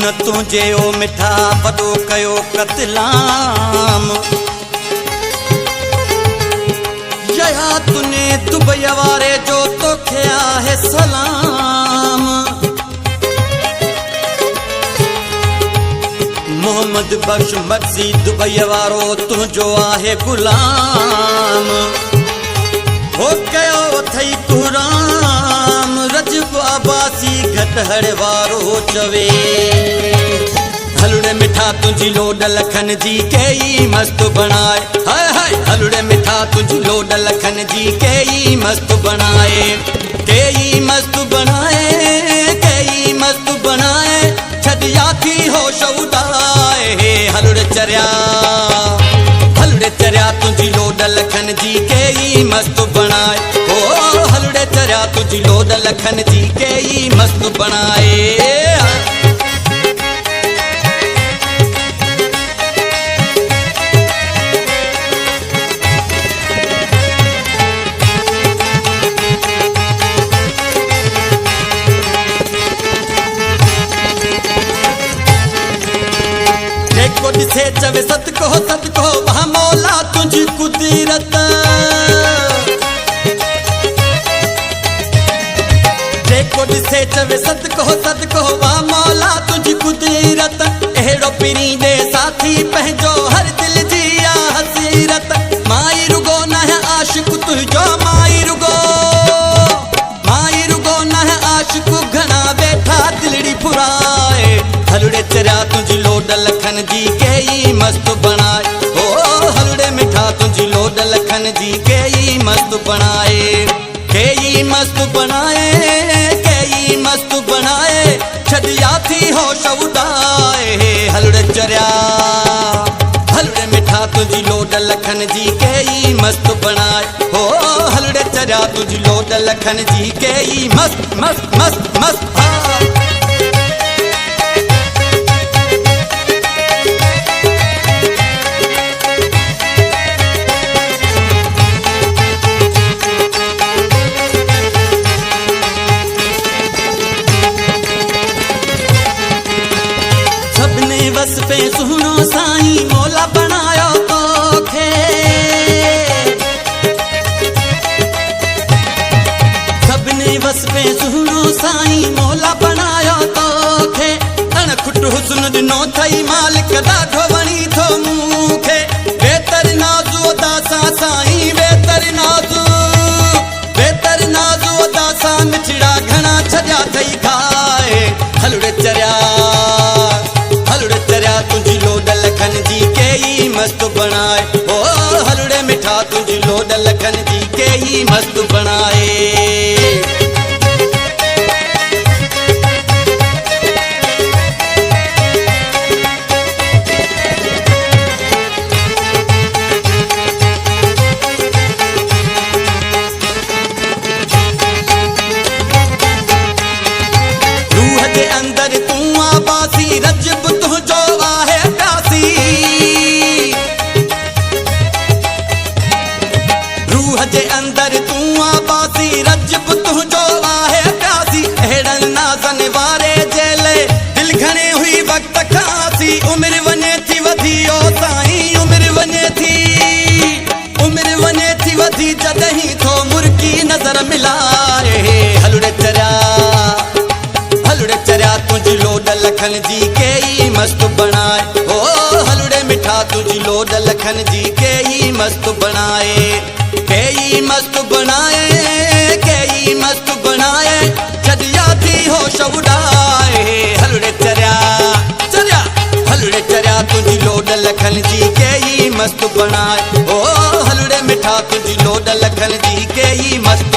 खून तुझे ओ मिठा वॾो कयो कतलाम यया तूने दुबई वारे जो तोखे आहे सलाम मोहम्मद बख्श मर्ज़ी दुबई वारो तुझो आहे गुलाम हो कयो अथई तुराम रजब आबासी घटहड़ वारो चवे हलुड़े मिठा तुझी लोड लखन जी कई मस्त बनाए हाय हाय हलुड़े मिठा तुझी लोड लखन जी कई मस्त बनाए कई मस्त बनाए छदिया थी होश उड़ाए हलुड़े चरिया तुझी लोड लखन जी कई मस्त बनाए ओ हलुड़े चरिया तुझी लोड लखन जी कई मस्त बनाए से चवे सत कहो वहाँ मौला तुझी कुदरत जेको दिसे चवे सत कहो वहाँ मौला तुझी कुदरत एड़ो पिरी दे साथी पंहिंजो हर दिल जी हसीरत माई रुगो न है आशिक तुझो माई रुगो न है आशिक घना बैठा दिलड़ी फुराए हलुड़े चरिया तुझी लोड लखन जी कई मस्त बनाए ओ हलुड़े मिठा तुझी लोड लखन जी कई मस्त बनाए कई मस्त बनाए छदिया थी होश उड़ाए हलुड़े मिठा तुझी लोड लखन जी कई मस्त बनाए ओ हलुड़े चरिया तुझी लोड लखन जी कई मस्त मस्त मस्त मस्त बस पे सुनो साईं मौला बनायो तोखे सबने बस पे सुनो साईं मौला बनायो तोखे अणखुट हुस्न दिनो थई मालिक ॾाढो वणी थो मूंखे बेहतर नाज़ु दासा साईं बेहतर नाज़ु दासा मिठड़ा घणा छॾिया थई खाए हलुड़े चरिया तुझी लोड लखन जी कई मस्त बनाए ओ हलुड़े मिठा तुझी लोड लखन जी कई मस्त बनाए रूह के अंदर तू आबासी रजब तुझो जे अंदर तू आबासी रजब तुझो आहे प्यासी अहिड़न नाज़न वारे जेले दिल घणे हुई वक्त खासी उम्र वने थी वधी ओ साईं उम्र वने थी वधी जॾहिं थो मुर्की नज़र मिलाए हलुड़े चरिया तुझी लोड लखन जी कई मस्त बनाए ओ हलुड़े मिठा तुझी लोड लखन जी कई मस्त बनाए कई मस्त बनाए छदिया थी होश उड़ाए हलुड़े चरिया तुझी लोड लखन जी कई मस्त बनाए ओ हलुड़े मिठा तुझी लोड लखन जी कई मस्त